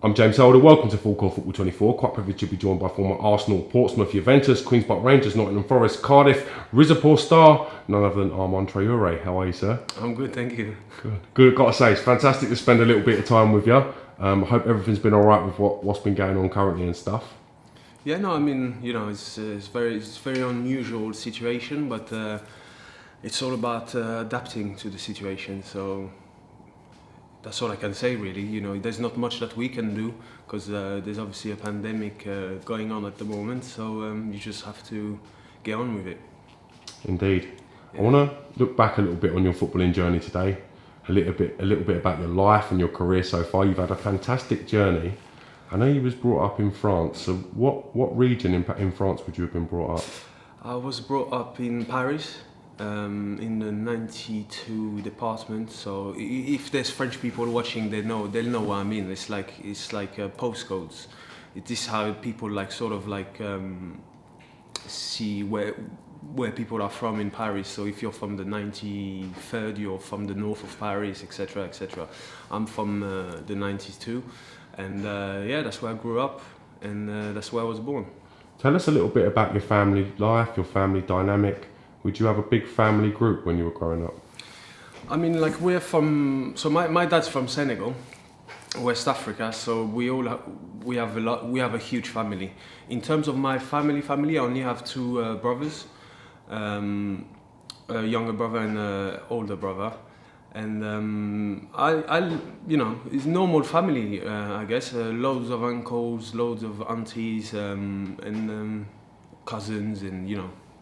I'm James Holder, welcome to Full Court Football 24. Quite privileged to be joined by former Arsenal, Portsmouth, Juventus, Queen's Park Rangers, Nottingham Forest, Cardiff, Rizapor star, none other than Armand Traore. How are you, sir? I'm good, thank you. Good. Got to say, it's fantastic to spend a little bit of time with you. I hope everything's been alright with what's been going on currently and stuff. Yeah, no, I mean, it's very unusual situation, but it's all about adapting to the situation. So that's all I can say, really. There's not much that we can do because there's obviously a pandemic going on at the moment. So you just have to get on with it. Indeed. Yeah. I want to look back a little bit on your footballing journey today. A little bit about your life and your career so far. You've had a fantastic journey. I know you was brought up in France. So what region in France would you have been brought up? I was brought up in Paris. In the 92 department. So if there's French people watching, they'll know what I mean. It's like postcodes. It is how people see where people are from in Paris. So if you're from the 93rd, you're from the north of Paris, etc., etc. I'm from the 92, and that's where I grew up, and that's where I was born. Tell us a little bit about your family life, your family dynamic. Would you have a big family group when you were growing up? I mean, we're from. So my dad's from Senegal, West Africa. So we have a huge family. In terms of my family, I only have two brothers, a younger brother and an older brother, and it's normal family, I guess. Loads of uncles, loads of aunties, and cousins, and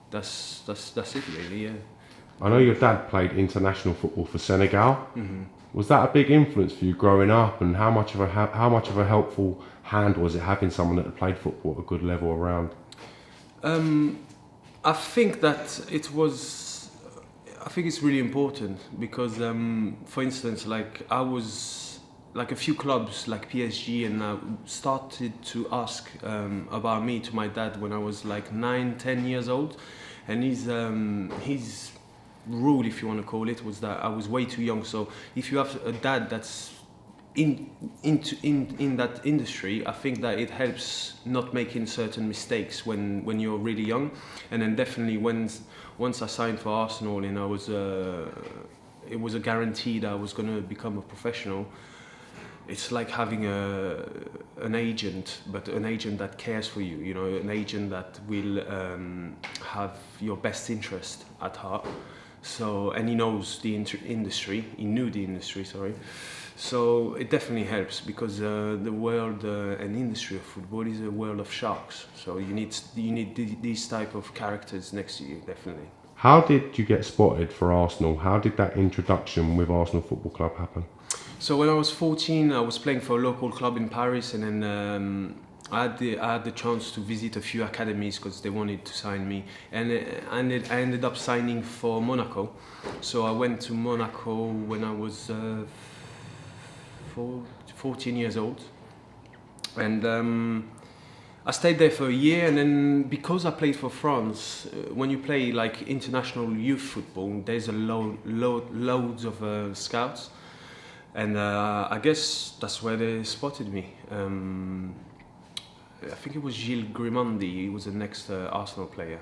That's it really, yeah. I know your dad played international football for Senegal. Mm-hmm. Was that a big influence for you growing up, and how much of a helpful hand was it having someone that had played football at a good level around? I think that it's really important because, for instance, I was a few clubs like PSG, and I started to ask about me to my dad when I was 9-10 years old, and his rule, if you want to call it, was that I was way too young. So if you have a dad that's in that industry, I think that it helps not making certain mistakes when you're really young. And then definitely once I signed for Arsenal, and it was a guarantee that I was going to become a professional. It's like having an agent, but an agent that cares for you. An agent that will have your best interest at heart. So, and he knows the industry. He knew the industry. Sorry. So it definitely helps because the world and industry of football is a world of sharks. So you need these type of characters next to you, definitely. How did you get spotted for Arsenal? How did that introduction with Arsenal Football Club happen? So when I was 14, I was playing for a local club in Paris, and then I had the chance to visit a few academies because they wanted to sign me, and I ended up signing for Monaco. So I went to Monaco when I was 14 years old, and I stayed there for a year. And then because I played for France, when you play international youth football, there's loads of scouts. And I guess that's where they spotted me. I think it was Gilles Grimandi. He was the next Arsenal player.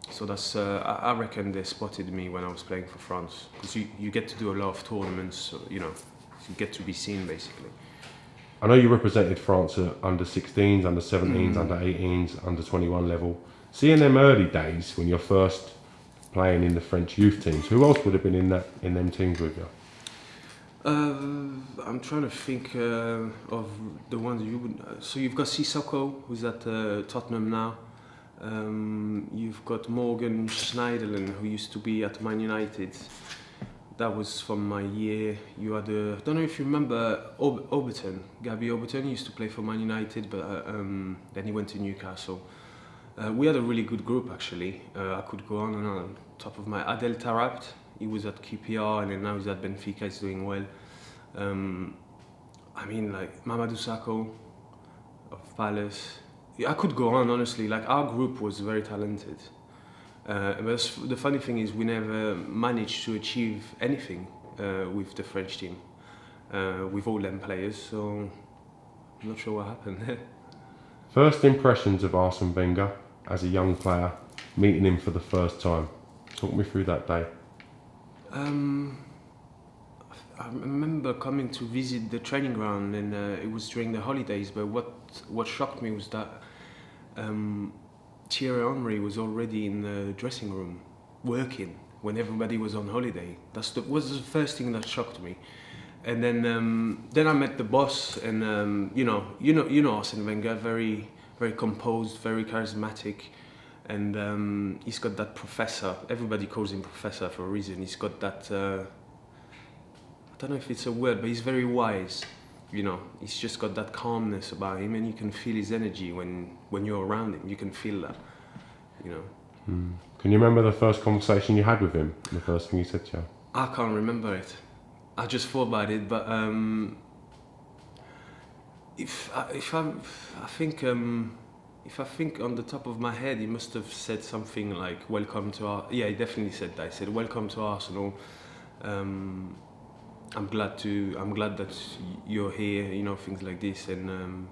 So that's I reckon they spotted me when I was playing for France, because you get to do a lot of tournaments. So, you get to be seen basically. I know you represented France at under 16s, under 17s, under 18s, under 21 level. Seeing them early days when you're first playing in the French youth teams, who else would have been in them teams with you? I'm trying to think of the ones you would. So you've got Sissoko, who's at Tottenham now. You've got Morgan Schneiderlin, who used to be at Man United. That was from my year. You had I don't know if you remember Oberton. Gabby Oberton used to play for Man United, but then he went to Newcastle. We had a really good group actually. I could go on top of my Adel Tarabt. He was at QPR, and then now he's at Benfica. He's doing well. Mamadou Sakho of Palace. I could go on, honestly. Our group was very talented. But the funny thing is, we never managed to achieve anything with the French team, with all them players. So I'm not sure what happened. First impressions of Arsene Wenger as a young player, meeting him for the first time. Talk me through that day. I remember coming to visit the training ground, and it was during the holidays. But what shocked me was that Thierry Henry was already in the dressing room working when everybody was on holiday. Was the first thing that shocked me. And then I met the boss, and you know Arsene Wenger, very very composed, very charismatic, and he's got that professor. Everybody calls him professor for a reason. He's got that. I don't know if it's a word, but he's very wise. He's just got that calmness about him, and you can feel his energy when you're around him. You can feel that. Can you remember the first conversation you had with him? The first thing he said to you? I can't remember it. I just thought about it, but if I think on the top of my head, he must have said something like "Welcome to Arsenal." Yeah, he definitely said that. He said "Welcome to Arsenal. I'm glad that you're here." Things like this, and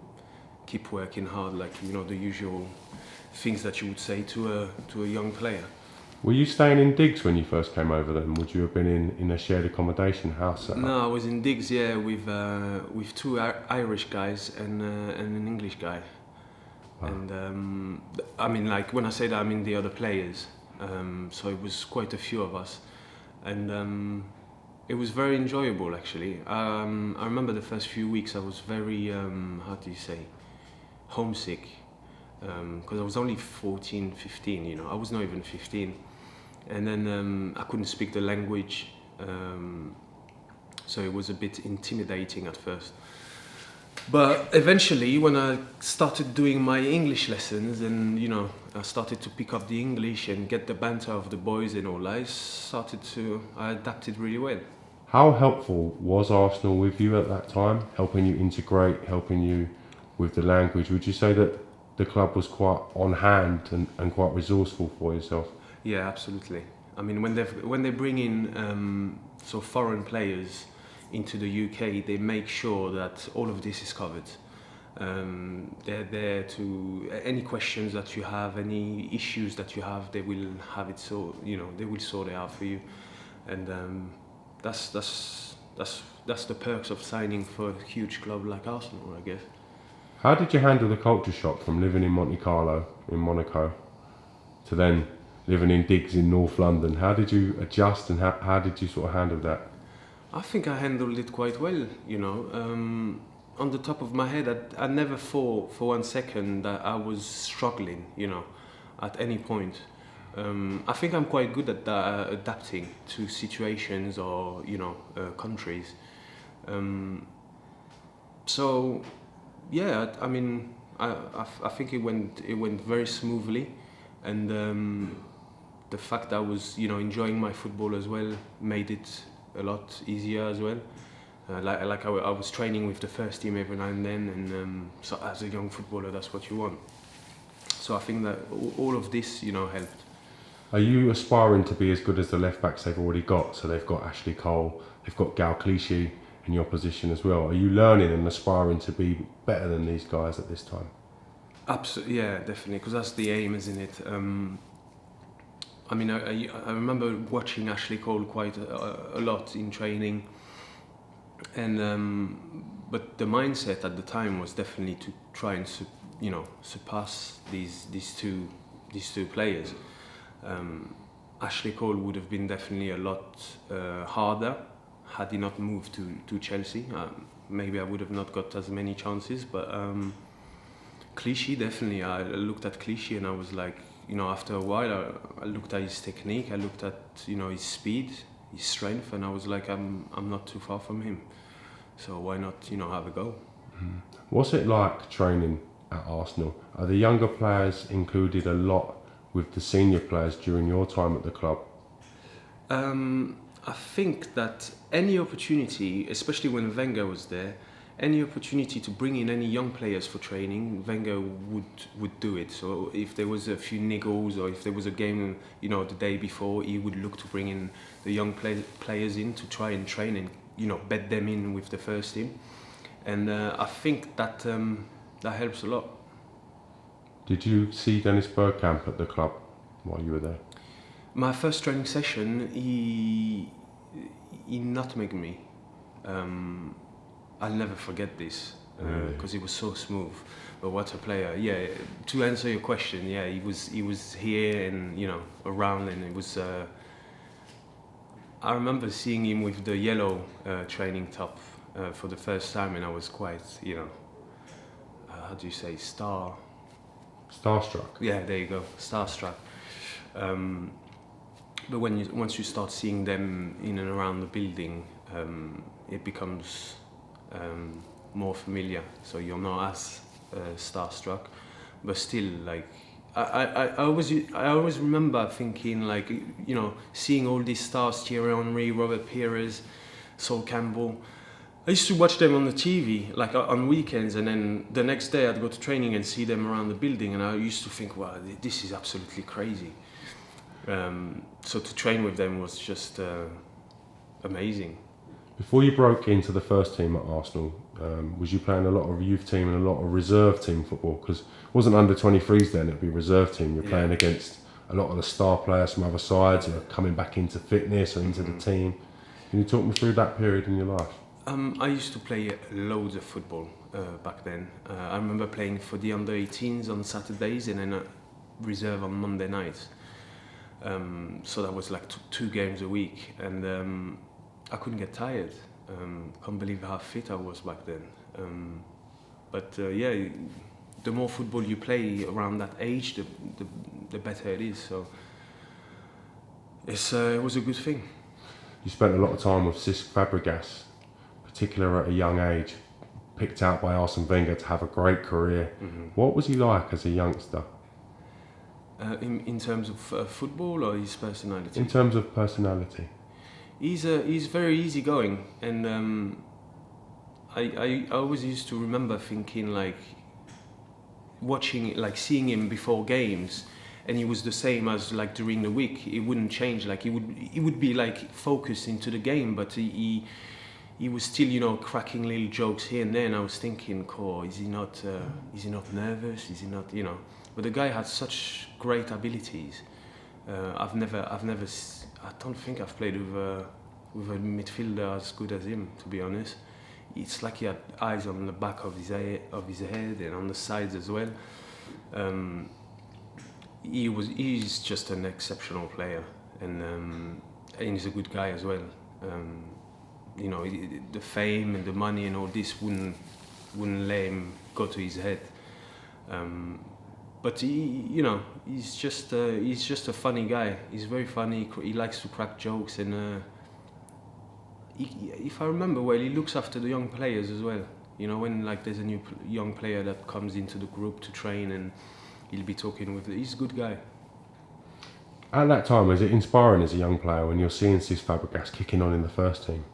keep working hard, like the usual things that you would say to a young player. Were you staying in digs when you first came over then? Would you have been in a shared accommodation house? No, I was in digs, yeah, with two Irish guys and an English guy. Wow. And I mean, like, when I say that, I mean the other players. So it was quite a few of us, and it was very enjoyable, actually. I remember the first few weeks I was very homesick, because I was only 14, 15. I was not even 15. And then I couldn't speak the language, so it was a bit intimidating at first. But eventually, when I started doing my English lessons, and I started to pick up the English and get the banter of the boys and all, I adapted really well. How helpful was Arsenal with you at that time, helping you integrate, helping you with the language? Would you say that the club was quite on hand and quite resourceful for yourself? Yeah, absolutely. I mean, when they bring in foreign players into the UK, they make sure that all of this is covered. They're there to any questions that you have, any issues that you have, they will have it. So they will sort it out for you, and that's the perks of signing for a huge club like Arsenal, I guess. How did you handle the culture shock from living in Monte Carlo in Monaco to then living in digs in North London? How did you adjust, and how did you sort of handle that? I think I handled it quite well, on the top of my head, I never thought for 1 second that I was struggling, at any point. I think I'm quite good at adapting to situations or, countries. So, yeah, I mean, I think it went very smoothly, and the fact that I was, enjoying my football as well made it a lot easier as well. I was training with the first team every now and then, and so as a young footballer, that's what you want. So I think that all of this, helped. Are you aspiring to be as good as the left backs they've already got? So they've got Ashley Cole, they've got Gal Clichy in your position as well. Are you learning and aspiring to be better than these guys at this time? Absolutely, yeah, definitely, because that's the aim, isn't it? I mean, I remember watching Ashley Cole quite a lot in training, and but the mindset at the time was definitely to try and surpass these two players. Ashley Cole would have been definitely a lot harder had he not moved to Chelsea. Maybe I would have not got as many chances, but Clichy, definitely. I looked at Clichy and I was like, after a while, I looked at his technique, I looked at his speed, his strength, and I was like, I'm not too far from him, so why not have a go? What's it like training at Arsenal? Are the younger players included a lot with the senior players during your time at the club? I think that any opportunity, especially when Wenger was there, any opportunity to bring in any young players for training, Wenger would do it. So if there was a few niggles, or if there was a game, the day before, he would look to bring in the young players in to try and train and bed them in with the first team. and I think that that helps a lot. Did you see Dennis Bergkamp at the club while you were there? My first training session, he nutmegged me. I'll never forget this because he was so smooth. But what a player! Yeah, to answer your question, yeah, he was here and around, and it was. I remember seeing him with the yellow training top for the first time, and I was quite, how do you say, Starstruck. Yeah, there you go, starstruck. But once you start seeing them in and around the building, it becomes more familiar. So you're not as starstruck, but still, like I always remember thinking, like, seeing all these stars: Thierry Henry, Robert Pires, Sol Campbell. I used to watch them on the TV, like on weekends, and then the next day I'd go to training and see them around the building, and I used to think, wow, this is absolutely crazy. So to train with them was just amazing. Before you broke into the first team at Arsenal, was you playing a lot of youth team and a lot of reserve team football? Because it wasn't under 23s then, it'd be reserve team. You're playing against a lot of the star players from other sides who are coming back into fitness or into the team. Can you talk me through that period in your life? I used to play loads of football back then. I remember playing for the under-18s on Saturdays and then reserve on Monday nights. So that was like two games a week, and I couldn't get tired. Can't believe how fit I was back then. But the more football you play around that age, the better it is. So it was a good thing. You spent a lot of time with Cesc Fabregas, particularly at a young age, picked out by Arsene Wenger to have a great career. What was he like as a youngster? In terms of football or his personality? In terms of personality. He's very easygoing, and I always used to remember thinking, like, watching, like, seeing him before games, and he was the same as, like, during the week. He wouldn't change. Like, he would be, like, focused into the game, but he was still, cracking little jokes here and there. And I was thinking, is he not nervous? Is he not, But the guy had such great abilities. I don't think I've played with a midfielder as good as him, to be honest. It's like he had eyes on the back of his head and on the sides as well. He's just an exceptional player, and he's a good guy as well. The fame and the money and all this wouldn't let him go to his head. But he's just a funny guy. He's very funny. He likes to crack jokes, and if I remember well, he looks after the young players as well. When, like, there's a new young player that comes into the group to train, and he'll be talking with. He's a good guy. At that time, was it inspiring as a young player when you're seeing Cesc Fabregas kicking on in the first team?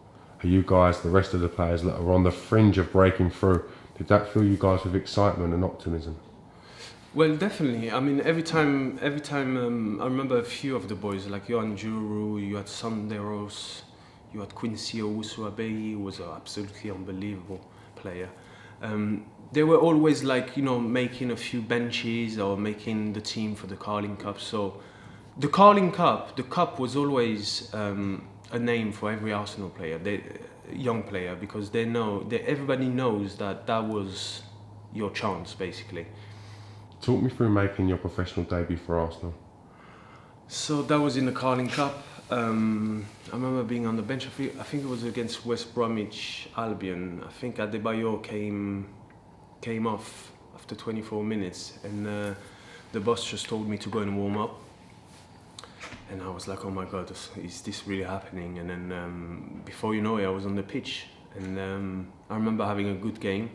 Are you guys, the rest of the players that are on the fringe of breaking through, did that fill you guys with excitement and optimism? Well, definitely. I mean, every time, I remember a few of the boys, like Johan Juru, you had Sanderos, you had Quincy Owusu-Abeyi, who was an absolutely unbelievable player. They were always, like, making a few benches or making the team for the Carling Cup. So the Carling Cup, the cup was always a name for every Arsenal player, young player, because everybody knows that was your chance, basically. Talk me through making your professional debut for Arsenal. So that was in the Carling Cup. I remember being on the bench. I think it was against West Bromwich Albion. I think Adebayor came off after 24 minutes, and the boss just told me to go and warm up. And I was like, oh my God, is this really happening? And then before you know it, I was on the pitch. And I remember having a good game.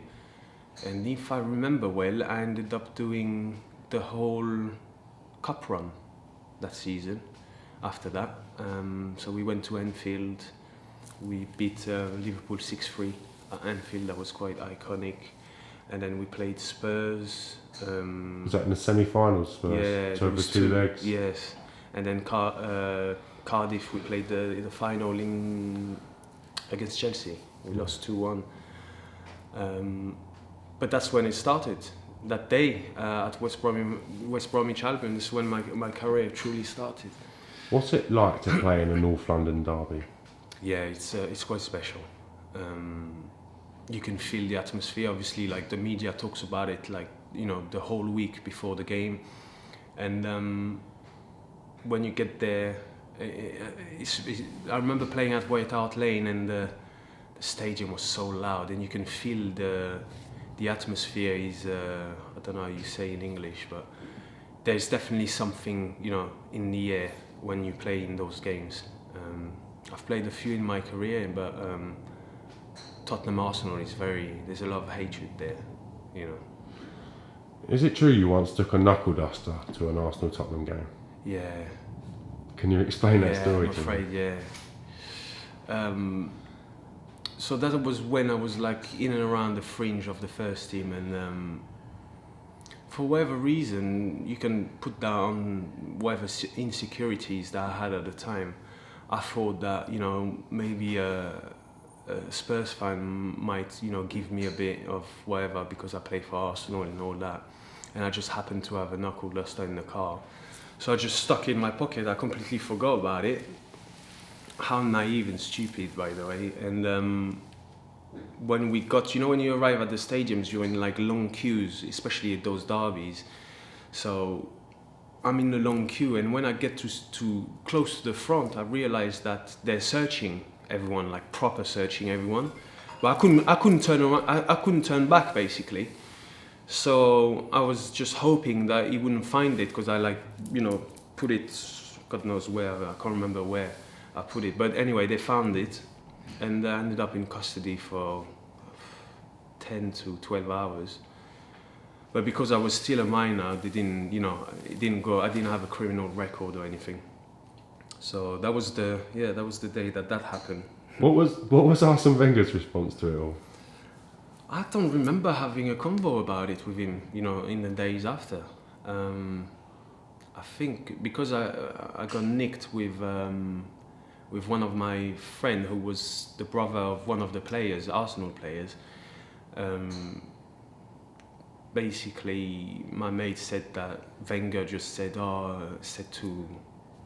And if I remember well, I ended up doing the whole cup run that season after that. So we went to Anfield. We beat Liverpool 6-3 at Anfield. That was quite iconic. And then we played Spurs. Was that in the semi-finals? Spurs? Yeah. Over two legs? Yes. And then Cardiff, we played the final against Chelsea. We lost 2-1. But that's when it started. That day at West Bromwich Albion is when my career truly started. What's it like to play in a North London derby? Yeah, it's quite special. You can feel the atmosphere. Obviously, like the media talks about it, like the whole week before the game, and when you get there, I remember playing at White Hart Lane, and the stadium was so loud, and you can feel the atmosphere is I don't know how you say in English, but there's definitely something in the air when you play in those games. I've played a few in my career, but Tottenham Arsenal there's a lot of hatred there, Is it true you once took a knuckle duster to an Arsenal Tottenham game? Yeah. Can you explain that story I'm to afraid, me? yeah. So that was when I was like in and around the fringe of the first team, and for whatever reason, you can put down whatever insecurities that I had at the time. I thought that maybe a Spurs fan might give me a bit of whatever because I play for Arsenal and all that, and I just happened to have a knuckle duster in the car, so I just stuck it in my pocket. I completely forgot about it. How naive and stupid, by the way. And when we got, when you arrive at the stadiums, you're in like long queues, especially at those derbies. So I'm in the long queue, and when I get to close to the front, I realized that they're searching everyone, like proper searching everyone. But I couldn't turn around. I couldn't turn back, basically. So I was just hoping that he wouldn't find it, because I put it, God knows where. I can't remember where I put it. But anyway, they found it, and I ended up in custody for 10 to 12 hours. But because I was still a minor, they didn't, it didn't go. I didn't have a criminal record or anything. So that was the day that happened. What was Arsene Wenger's response to it all? I don't remember having a convo about it with him, in the days after. I think because I got nicked with one of my friend who was the brother of one of the players, Arsenal players. Basically, my mate said that Wenger just said to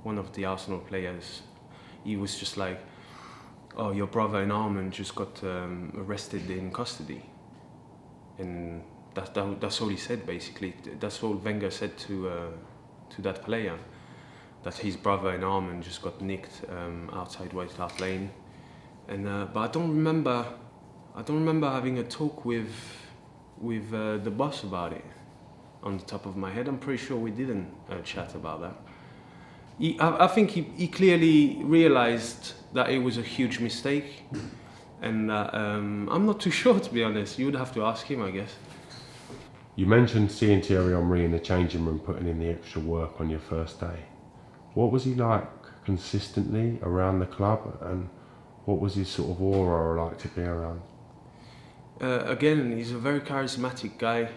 one of the Arsenal players, he was just like, "Oh, your brother and Armand just got arrested in custody," and that's all he said. Basically, that's all Wenger said to that player, that his brother and Armand just got nicked outside White Hart Lane, and but I don't remember having a talk with the boss about it. On the top of my head, I'm pretty sure we didn't chat about that. I think he clearly realized that it was a huge mistake, and I'm not too sure, to be honest. You would have to ask him, I guess. You mentioned seeing Thierry Henry in the changing room putting in the extra work on your first day. What was he like consistently around the club, and what was his sort of aura like to be around? Again, he's a very charismatic guy,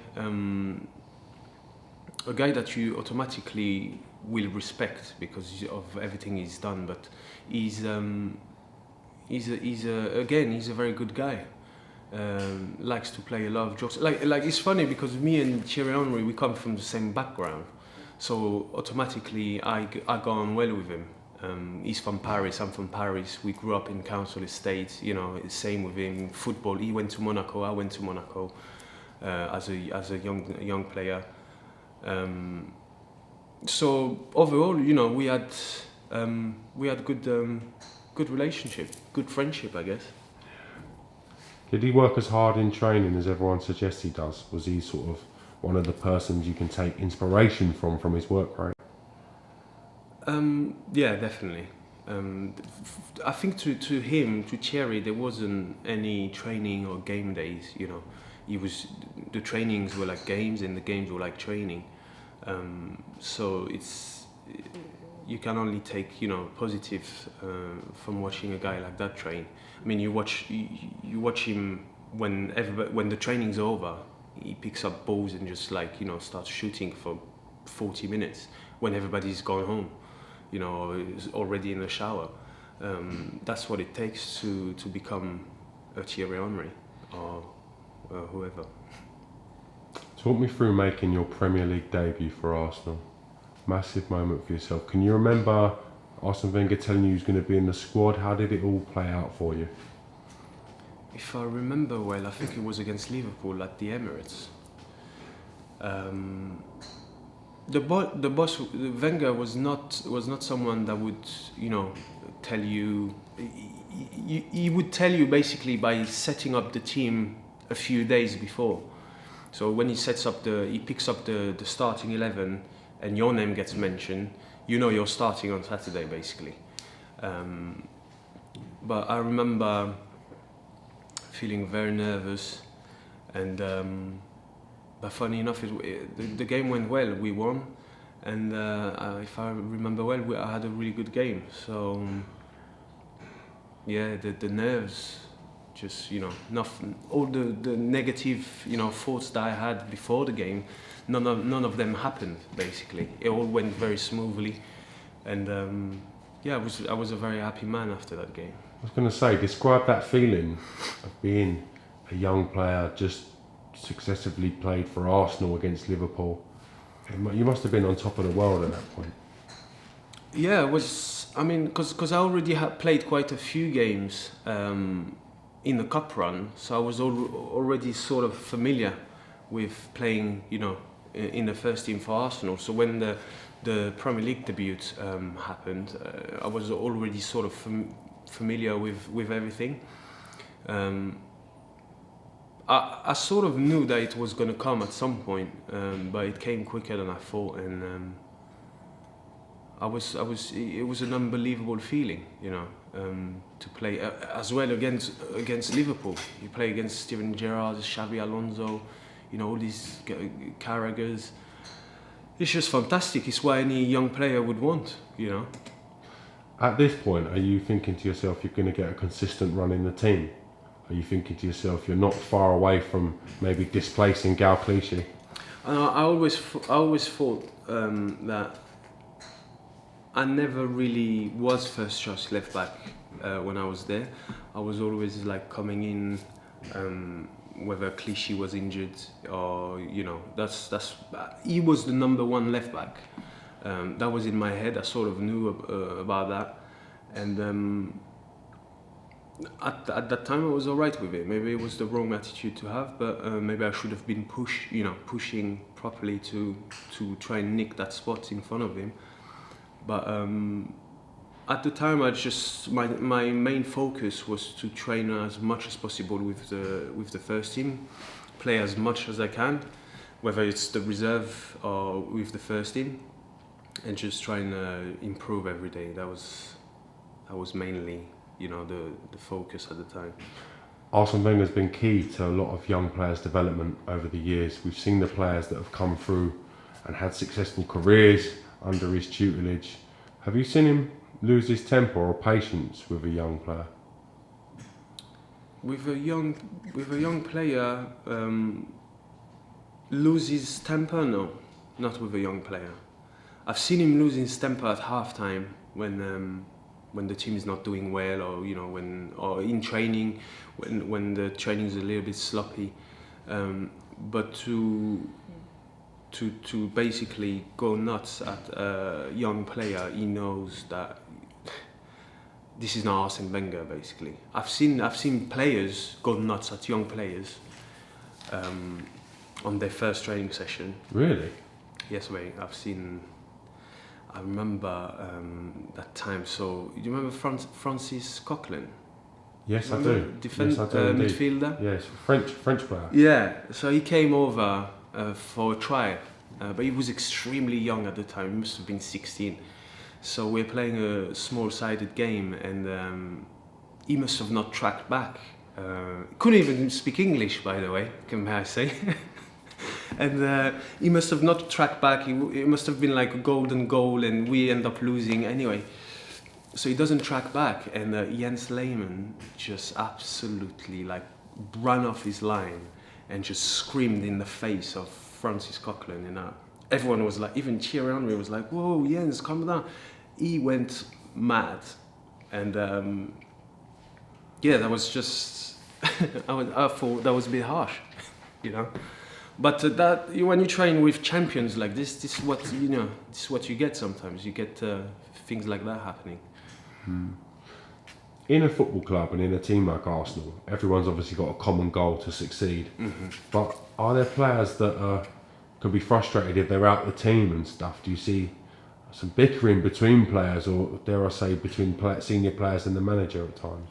a guy that you automatically will respect because of everything he's done. But he's a very good guy. Likes to play a lot of jokes. Like it's funny because me and Thierry Henry, we come from the same background, so automatically I got on well with him. He's from Paris, I'm from Paris. We grew up in council estates. Same with him. Football, he went to Monaco, I went to Monaco as a young player. So overall, we had good relationship, good friendship, I guess. Did he work as hard in training as everyone suggests he does? Was he sort of one of the persons you can take inspiration from his work rate? Yeah, definitely. I think to Thierry, there wasn't any training or game days. The trainings were like games, and the games were like training. So you can only take positives from watching a guy like that train. I mean, you watch him when the training's over, he picks up balls and just starts shooting for 40 minutes when everybody's gone home, is already in the shower. That's what it takes to become a Thierry Henry or whoever. Talk me through making your Premier League debut for Arsenal. Massive moment for yourself. Can you remember Arsene Wenger telling you he was going to be in the squad? How did it all play out for you? If I remember well, I think it was against Liverpool at the Emirates. The boss, Wenger, was not someone that would, tell you. He would tell you basically by setting up the team a few days before. So when he picks up the starting 11, and your name gets mentioned, you're starting on Saturday basically. But I remember feeling very nervous, and but funny enough, the game went well. We won, and if I remember well, I had a really good game. So yeah, the nerves, just nothing. All the negative thoughts that I had before the game, none of them happened. Basically, it all went very smoothly, and yeah, I was a very happy man after that game. I was going to say, describe that feeling of being a young player, just successively played for Arsenal against Liverpool. You must have been on top of the world at that point. Yeah, it was. I mean, because I already had played quite a few games in the cup run, so I was already sort of familiar with playing, in the first team for Arsenal. So when the Premier League debut happened, I was already sort of familiar with everything. I sort of knew that it was going to come at some point, but it came quicker than I thought, and it was an unbelievable feeling, to play as well against Liverpool. You play against Steven Gerrard, Xabi Alonso, all these Carragher's. It's just fantastic. It's what any young player would want, At this point, are you thinking to yourself you're going to get a consistent run in the team? Are you thinking to yourself you're not far away from maybe displacing Gal Clichy? I always thought that I never really was first choice left back when I was there. I was always like coming in, whether Clichy was injured or that's he was the number one left back. That was in my head. I sort of knew about that, and at that time I was alright with it. Maybe it was the wrong attitude to have, but maybe I should have been pushing properly to try and nick that spot in front of him. But at the time, my main focus was to train as much as possible with the first team, play as much as I can, whether it's the reserve or with the first team, and just try and improve every day. That was mainly the focus at the time. Arsene Wenger has been key to a lot of young players' development over the years. We've seen the players that have come through and had successful careers under his tutelage. Have you seen him lose his temper or patience with a young player? With a young player, lose his temper? No, not with a young player. I've seen him lose his temper at half-time when the team is not doing well, or in training when the training is a little bit sloppy. But to basically go nuts at a young player, he knows that this is not Arsene Wenger. Basically, I've seen players go nuts at young players on their first training session. Really? Yes, mate. I remember that time. So, do you remember Francis Coquelin? Yes, I do. Yes, I do. Midfielder. Yes, French player. Yeah. So he came over for a trial, but he was extremely young at the time. He must have been 16. So we're playing a small-sided game, and he must have not tracked back. Couldn't even speak English, by the way. May I say? And he must have not tracked back. It must have been like a golden goal, and we end up losing anyway. So he doesn't track back, and Jens Lehmann just absolutely ran off his line and just screamed in the face of Francis Coquelin. Everyone was like, even Thierry Henry was like, "Whoa, Jens, calm down." He went mad, and that was just I thought that was a bit harsh, you know. But when you train with champions like this is what this is what you get. Sometimes you get things like that happening. In a football club and in a team like Arsenal, everyone's obviously got a common goal to succeed. But are there players that can be frustrated if they're out the team and stuff? Do you see some bickering between players, or dare I say, between senior players and the manager at times?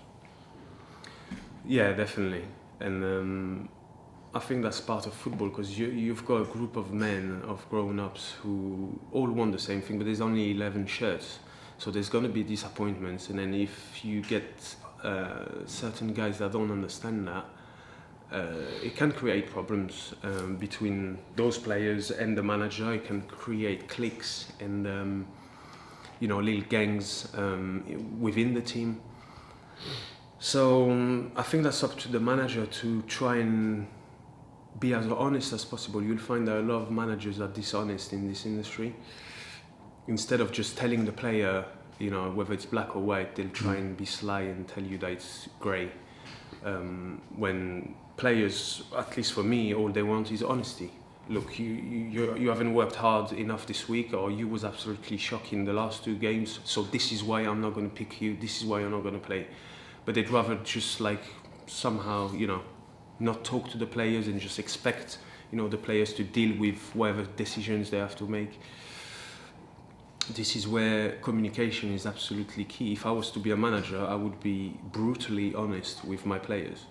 Yeah, definitely. And I think that's part of football, because you've got a group of men, of grown-ups, who all want the same thing, but there's only 11 shirts. So there's going to be disappointments, and then if you get certain guys that don't understand that, it can create problems between those players and the manager. It can create cliques and little gangs within the team. So I think that's up to the manager to try and be as honest as possible. You'll find that a lot of managers are dishonest in this industry. Instead of just telling the player, whether it's black or white, they'll try and be sly and tell you that it's grey. When players, at least for me, all they want is honesty. Look, you haven't worked hard enough this week, or you was absolutely shocking the last 2 games, so this is why I'm not going to pick you, this is why you're not going to play. But they'd rather just somehow, not talk to the players and just expect, the players to deal with whatever decisions they have to make. This is where communication is absolutely key. If I was to be a manager, I would be brutally honest with my players.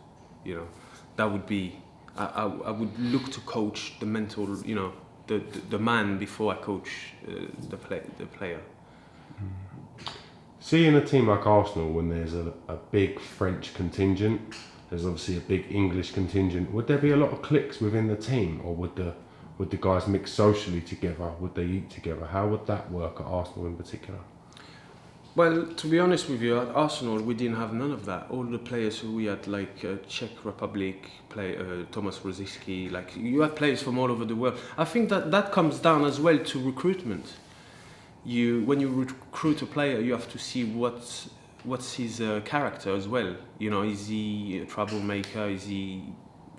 That would be, I would look to coach the mental, the man before I coach the player. Seeing a team like Arsenal, when there's a big French contingent, there's obviously a big English contingent, would there be a lot of cliques within the team, or would the guys mix socially together? Would they eat together? How would that work at Arsenal in particular? Well, to be honest with you, at Arsenal we didn't have none of that. All the players who we had, Czech Republic, Thomas Rosicky, you had players from all over the world. I think that comes down as well to recruitment. When you recruit a player, you have to see what's his character as well. Is he a troublemaker?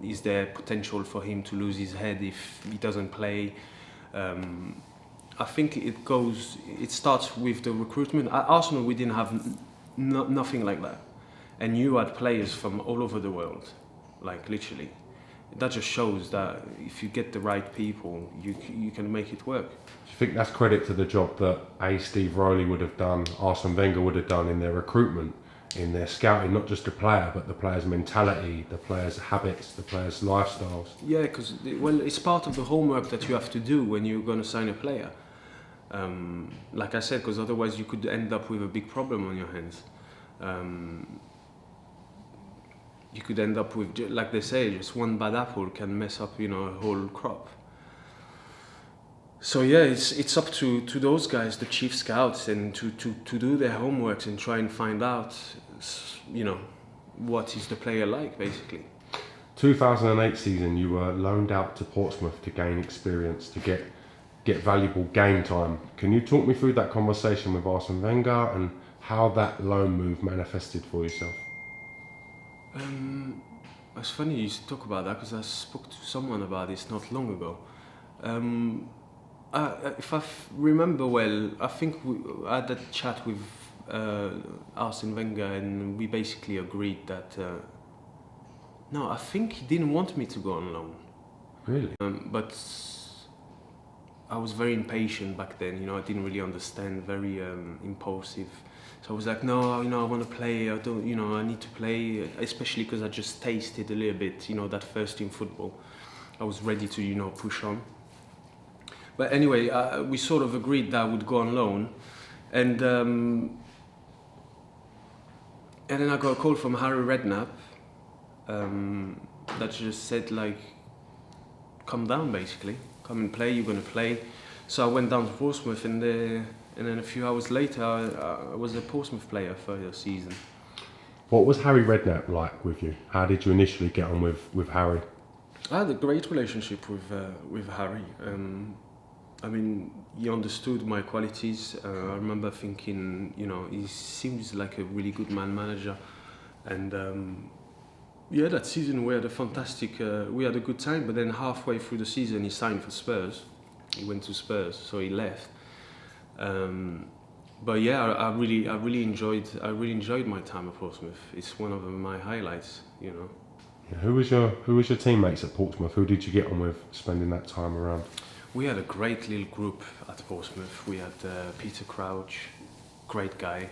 Is there potential for him to lose his head if he doesn't play? I think it starts with the recruitment. At Arsenal, we didn't have nothing like that. And you had players from all over the world, literally. That just shows that if you get the right people, you can make it work. Do you think that's credit to the job that Steve Rowley would have done, Arsene Wenger would have done in their recruitment, in their scouting, not just the player, but the player's mentality, the player's habits, the player's lifestyles? Yeah, because it's part of the homework that you have to do when you're going to sign a player. Like I said, because otherwise you could end up with a big problem on your hands. You could end up with, like they say, just one bad apple can mess up, a whole crop. So yeah, it's up to those guys, the chief scouts, and to do their homework and try and find out, what is the player like, basically. 2008 season, you were loaned out to Portsmouth to gain experience, to get valuable game time. Can you talk me through that conversation with Arsene Wenger and how that loan move manifested for yourself? It's funny you talk about that, because I spoke to someone about this not long ago. If I remember well, I think I had that chat with Arsene Wenger, and we basically agreed that no, I think he didn't want me to go on loan. Really? But I was very impatient back then. I didn't really understand, very impulsive. So I was like, no, I want to play. I don't, I need to play, especially because I just tasted a little bit, that first team football. I was ready to, push on. But anyway, we sort of agreed that I would go on loan, and then I got a call from Harry Redknapp that just said, come down, basically, come and play. You're going to play. So I went down to Portsmouth, and then a few hours later, I was a Portsmouth player for the season. What was Harry Redknapp like with you? How did you initially get on with Harry? I had a great relationship with Harry. He understood my qualities. I remember thinking, he seems like a really good manager, and Yeah, that season we had a fantastic, we had a good time. But then halfway through the season, he signed for Spurs. He went to Spurs, so he left. But yeah, I really enjoyed my time at Portsmouth. It's one of my highlights, you know. Yeah, who was your teammates at Portsmouth? Who did you get on with spending that time around? We had a great little group at Portsmouth. We had Peter Crouch, great guy,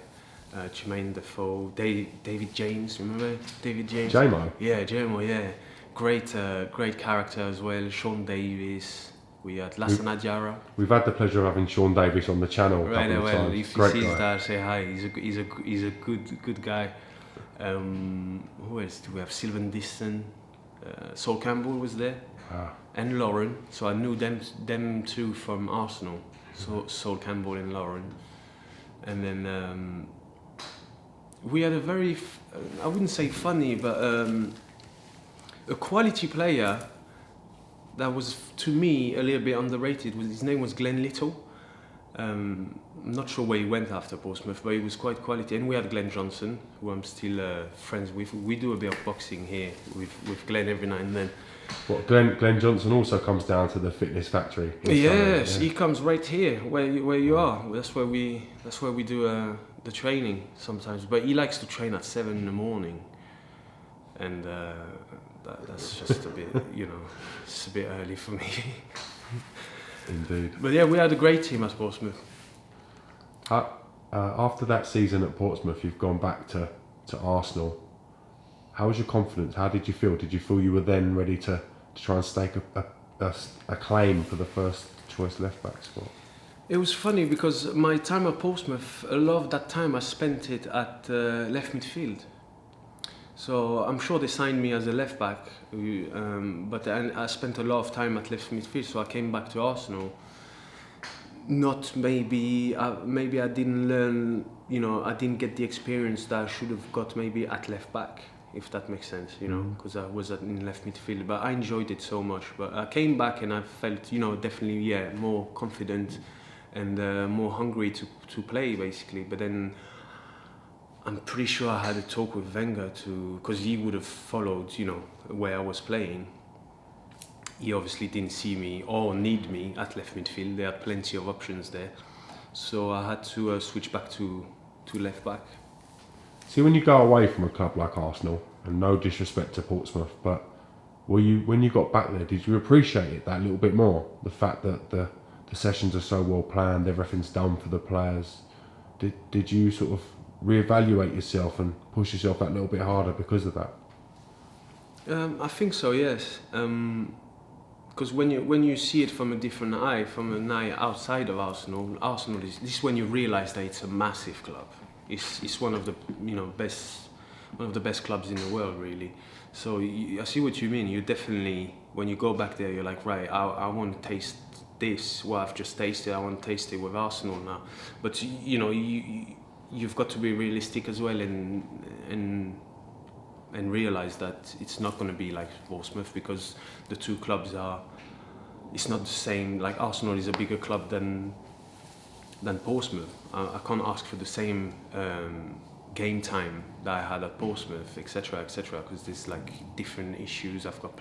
Jermaine Defoe, David James, remember David James? JMO? Yeah, JMO, yeah. Great character as well. Sean Davis. We had Lassana Diarra. We've had the pleasure of having Sean Davis on the channel a couple of times. If he sees that, say hi. He's a good guy. Who else do we have? Sylvan Diston, Sol Campbell was there, and Lauren. So I knew them two from Arsenal. So Sol Campbell and Lauren, and then we had a very, I wouldn't say funny, but a quality player that was, to me, a little bit underrated. His name was Glenn Little. I'm not sure where he went after Portsmouth, but he was quite quality. And we had Glenn Johnson, who I'm still friends with. We do a bit of boxing here with Glenn every now and then. What, Glenn Johnson also comes down to the fitness factory? Yes, he comes right here where you are. That's where we do the training sometimes. But he likes to train at 7 in the morning, and that's just a bit, you know, it's a bit early for me. Indeed. But yeah, we had a great team at Portsmouth. After that season at Portsmouth, you've gone back to Arsenal. How was your confidence? How did you feel? Did you feel you were then ready to try and stake a claim for the first choice left back spot? It was funny because my time at Portsmouth, a lot of that time I spent it at left midfield. So I'm sure they signed me as a left back, but I spent a lot of time at left midfield. So I came back to Arsenal. Not maybe I didn't learn, you know, I didn't get the experience that I should have got maybe at left back, if that makes sense, you know, because I was in left midfield. But I enjoyed it so much. But I came back and I felt, you know, definitely more confident and more hungry to play basically. But then I'm pretty sure I had a talk with Wenger because he would have followed, you know, where I was playing. He obviously didn't see me or need me at left midfield. There are plenty of options there, so I had to switch back to left back. See, when you go away from a club like Arsenal, and no disrespect to Portsmouth, but when you got back there, did you appreciate it that little bit more? The fact that the sessions are so well planned, everything's done for the players. Did you sort of reevaluate yourself and push yourself that little bit harder because of that? I think so, yes. Because when you see it from a different eye, from an eye outside of Arsenal is when you realise that it's a massive club. It's one of the best clubs in the world, really. So I see what you mean. You definitely, when you go back there, you're like, right, I want to taste this. What I've just tasted, I want to taste it with Arsenal now. But you know, you've got to be realistic as well and realise that it's not going to be like Portsmouth, because the two clubs it's not the same. Like Arsenal is a bigger club than Portsmouth. I can't ask for the same game time that I had at Portsmouth, etc., because there's like different issues. I've got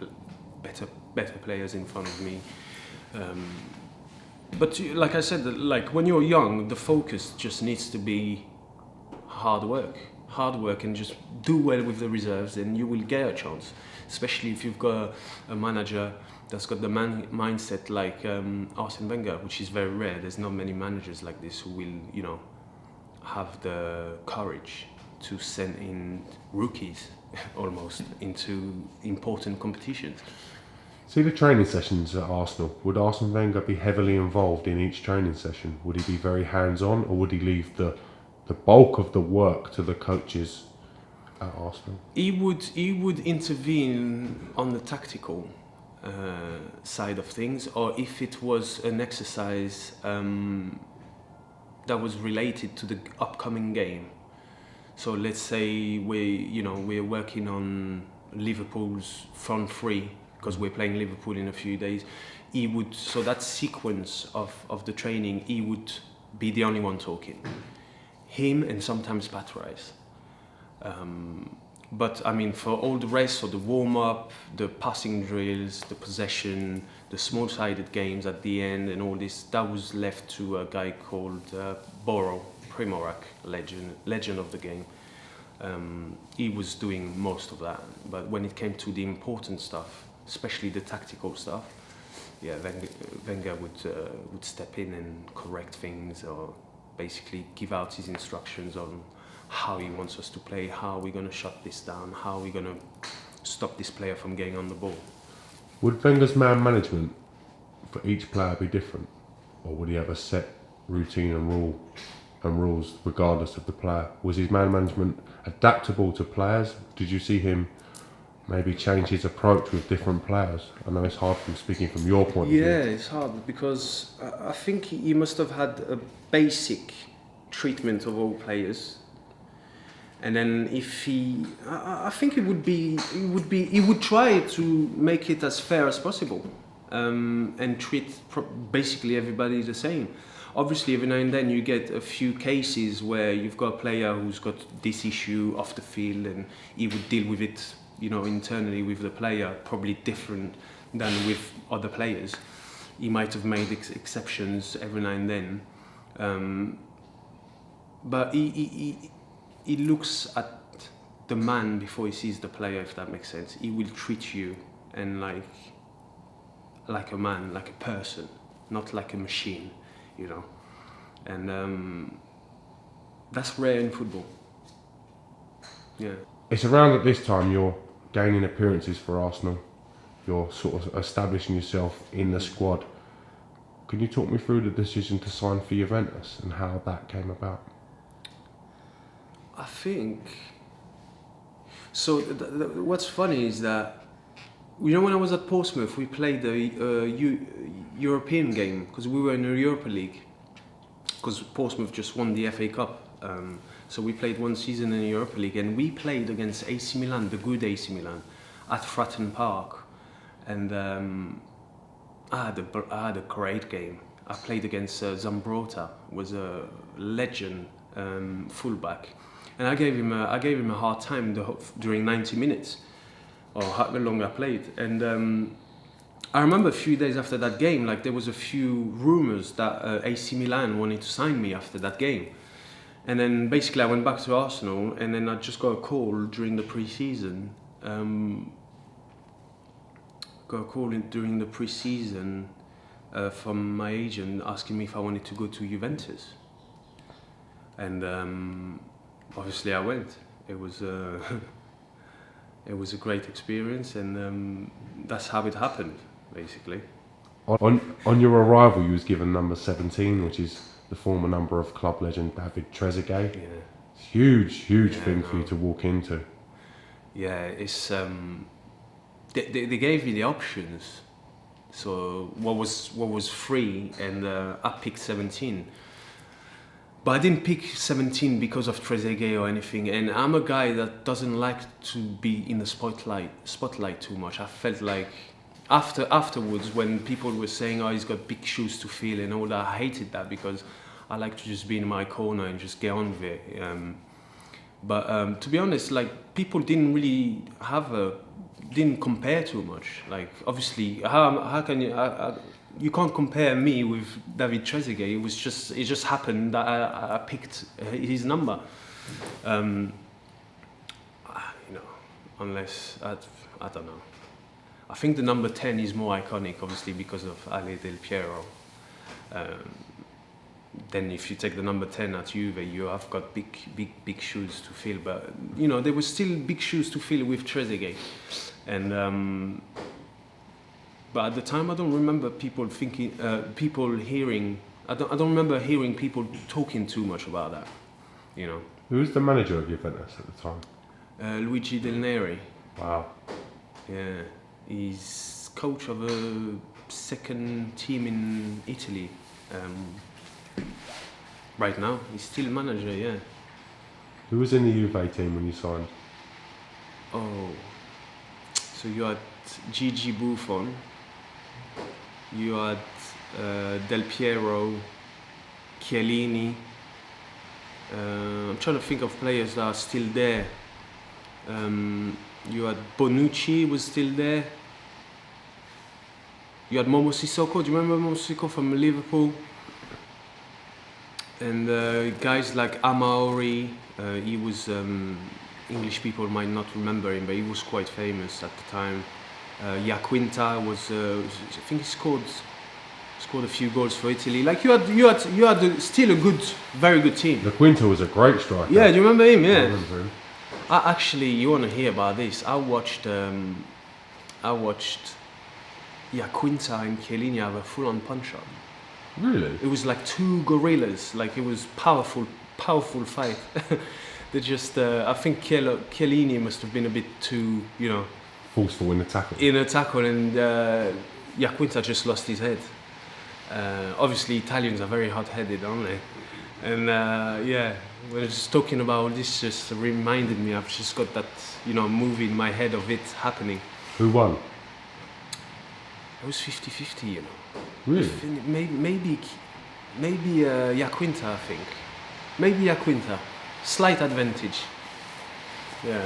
better players in front of me. But like I said, like when you're young, the focus just needs to be hard work and just do well with the reserves, and you will get a chance, especially if you've got a manager that's got the mindset like Arsene Wenger, which is very rare. There's not many managers like this who will, you know, have the courage to send in rookies almost into important competitions. See the training sessions at Arsenal. Would Arsene Wenger be heavily involved in each training session? Would he be very hands-on, or would he leave the bulk of the work to the coaches at Arsenal? He would intervene on the tactical side of things, or if it was an exercise that was related to the upcoming game. So let's say we're working on Liverpool's front three because we're playing Liverpool in a few days. So that sequence of the training, he would be the only one talking. Him and sometimes Pat Rice. But I mean, for all the rest, so the warm-up, the passing drills, the possession, the small-sided games at the end, and all this, that was left to a guy called Boro Primorac, legend of the game. He was doing most of that, but when it came to the important stuff, especially the tactical stuff, yeah, Wenger would step in and correct things, or basically give out his instructions on how he wants us to play, how we're going to shut this down, how we're going to stop this player from getting on the ball. Would Wenger's man management for each player be different, or would he have a set routine and rules regardless of the player? Was his man management adaptable to players? Did you see him maybe change his approach with different players? I know it's hard from speaking from your point of view. Yeah, it's hard because I think he must have had a basic treatment of all players, and then if I think he would try to make it as fair as possible, and treat basically everybody the same. Obviously, every now and then you get a few cases where you've got a player who's got this issue off the field, and he would deal with it, internally with the player, probably different than with other players. He might have made exceptions every now and then, but he looks at the man before he sees the player, if that makes sense. He will treat you and like a man, like a person, not like a machine, and that's rare in football. Yeah. It's around at this time you're gaining appearances for Arsenal. You're sort of establishing yourself in the squad. Can you talk me through the decision to sign for Juventus and how that came about? I think so. What's funny is that when I was at Portsmouth, we played the European game because we were in the Europa League. Because Portsmouth just won the FA Cup, so we played one season in the Europa League, and we played against AC Milan, the good AC Milan, at Fratton Park, and I had a great game. I played against Zambrotta, was a legend fullback. And I gave him a hard time during 90 minutes, or however long I played. And I remember a few days after that game, there was a few rumours that AC Milan wanted to sign me after that game. And then basically I went back to Arsenal, and then I just got a call during the pre-season. From my agent asking me if I wanted to go to Juventus. And obviously I went. It was a great experience, and that's how it happened, basically. On your arrival, you was given number 17, which is the former number of club legend David Trezeguet. Yeah. Huge thing for you to walk into. Yeah, it's they gave me the options. So what was free, and I picked 17. But I didn't pick 17 because of Trezeguet or anything, and I'm a guy that doesn't like to be in the spotlight too much. I felt like afterwards, when people were saying, "Oh, he's got big shoes to fill" and all that, I hated that because I like to just be in my corner and just get on with it. But to be honest, people didn't really didn't compare too much. Obviously, how can you? You can't compare me with David Trezeguet. It just happened that I picked his number. Unless I don't know. I think the number 10 is more iconic, obviously, because of Ale Del Piero. Then if you take the number 10 at Juve, you have got big shoes to fill. But there were still big shoes to fill with Trezeguet, and. But at the time, I don't remember people hearing. I don't remember hearing people talking too much about that. Who was the manager of Juventus at the time? Luigi Del Neri. Wow. Yeah, he's coach of a second team in Italy. Right now, he's still manager. Yeah. Who was in the Juve team when you signed? Oh, so you had Gigi Buffon. You had Del Piero, Chiellini. I'm trying to think of players that are still there. You had Bonucci was still there. You had Momo Sissoko. Do you remember Momo Sissoko from Liverpool? And guys like Amauri, he was English people might not remember him, but he was quite famous at the time. Iaquinta was, I think he scored a few goals for Italy. Like you had still a very good team. Iaquinta was a great striker. Yeah, do you remember him? I Yeah. remember him. Actually, you want to hear about this? I watched Iaquinta and Chiellini have a full-on punch-up. Really? It was like two gorillas. Like it was powerful fight. They just, I think Chiellini must have been a bit too, Forceful in the tackle. and Iaquinta just lost his head. Obviously, Italians are very hot-headed, aren't they? And when I was just talking about all this, just reminded me. I've just got that, movie in my head of it happening. Who won? It was 50-50, Really? Maybe Iaquinta, I think. Maybe Iaquinta. Slight advantage. Yeah.